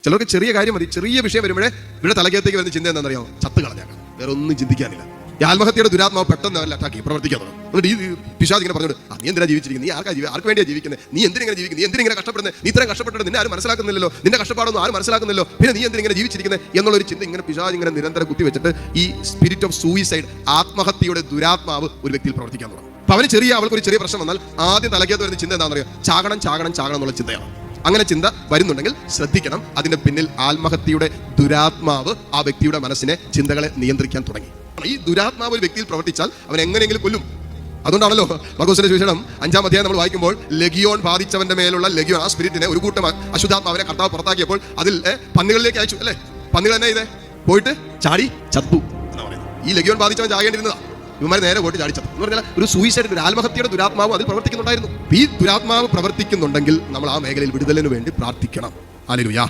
ചിലർക്ക് ചെറിയ കാര്യം മതി, ചെറിയ വിഷയം വരുമ്പോഴേ ഇവിടെ തലകത്തേക്ക് വരുന്ന ചിന്ത എന്താണെന്നറിയാമോ? ചത്ത് കളഞ്ഞേക്കാം, വേറെ ഒന്നും ചിന്തിക്കാനില്ല. ഈ ആത്മഹത്യയുടെ ദുരാത്മാവ് പെട്ടെന്ന് അറ്റാക്കി പ്രവർത്തിക്കാൻ തുടങ്ങും. എന്നിട്ട് ഈ പിശാച് ഇങ്ങനെ പറഞ്ഞോട്, നീ എന്തിനാ ജീവിച്ചിരിക്കുന്നത്, നീ ആർക്ക് വേണ്ടിയാ ജീവിക്കുന്നത്, നീ എന്തിനെ ജീവിക്കുന്നത്, നീ എന്തിനെ കഷ്ടപ്പെടുന്നത്, നീ ഇത്രയും കഷ്ടപ്പെട്ടിട്ട് നിന്നെ ആരും മനസ്സിലാക്കുന്നില്ലല്ലോ, നിന്റെ കഷ്ടപ്പാടൊന്നും ആരും മനസ്സിലാക്കുന്നില്ലോ, പിന്നെ നീ എന്തിനെ ജീവിച്ചിരിക്കുന്നത് എന്നുള്ളൊരു ചിന്ത ഇങ്ങനെ പിശാച് ഇങ്ങനെ നിരന്തരം കുത്തിവെച്ചിട്ട് ഈ സ്പിരിറ്റ് ഓഫ് സൂയിസൈഡ്, ആത്മഹത്യയുടെ ദുരാത്മാവ് ഒരു വ്യക്തിയിൽ പ്രവർത്തിക്കാൻ തുടങ്ങും. അപ്പൊ അവൾക്കൊരു ചെറിയ പ്രശ്നം വന്നാൽ ആദ്യം തലകത്ത് വരുന്ന ചിന്ത എന്താണെന്ന് അറിയാം? ചാകണം എന്നുള്ള ചിന്തയാണ്. അങ്ങനെ ചിന്ത വരുന്നുണ്ടെങ്കിൽ ശ്രദ്ധിക്കണം, അതിന്റെ പിന്നിൽ ആത്മഹത്യയുടെ ദുരാത്മാവ് ആ വ്യക്തിയുടെ മനസ്സിനെ, ചിന്തകളെ നിയന്ത്രിക്കാൻ തുടങ്ങി. ഈ ദുരാത്മാവ് ഒരു വ്യക്തിയിൽ പ്രവർത്തിച്ചാൽ അവൻ എങ്ങനെയെങ്കിലും കൊല്ലും. അതുകൊണ്ടാണല്ലോ മർക്കോസിന്റെ സുവിശേഷം 5-ാം അധ്യായം നമ്മൾ വായിക്കുമ്പോൾ ലെഗിയോൺ ബാധിച്ചവന്റെ മേലുള്ള ലെഗിയോൺ, ആ സ്പിരിറ്റിനെ, ഒരു കൂട്ടം അശുദ്ധാത്മാവിനെ കർത്താവ് പുറത്താക്കിയപ്പോൾ അതിൽ പന്നികളിലേക്ക് അയച്ചു അല്ലേ? പന്നികൾ തന്നെ ചെയ്തേ, പോയിട്ട് ചാടി ചത്തു എന്നാ പറയുന്നത്. ഈ ലെഗിയോൺ ബാധിച്ചവൻ ചാകേണ്ടിരുന്നതാ, ഇവന്മാർ നേരെ പോയിട്ട് ചാടി ചത്തു എന്ന് പറഞ്ഞാൽ ഒരു സൂയിസൈഡ്, ഒരു ആത്മഹത്യയുടെ ദുരാത്മാവ് അതിൽ പ്രവർത്തിക്കുന്നുണ്ടായിരുന്നു. ഈ ദുരാത്മാവ് പ്രവർത്തിക്കുന്നുണ്ടെങ്കിൽ നമ്മൾ ആ മേഖലയിൽ വിടുതലിന് വേണ്ടി പ്രാർത്ഥിക്കണം. ഹല്ലേലൂയ.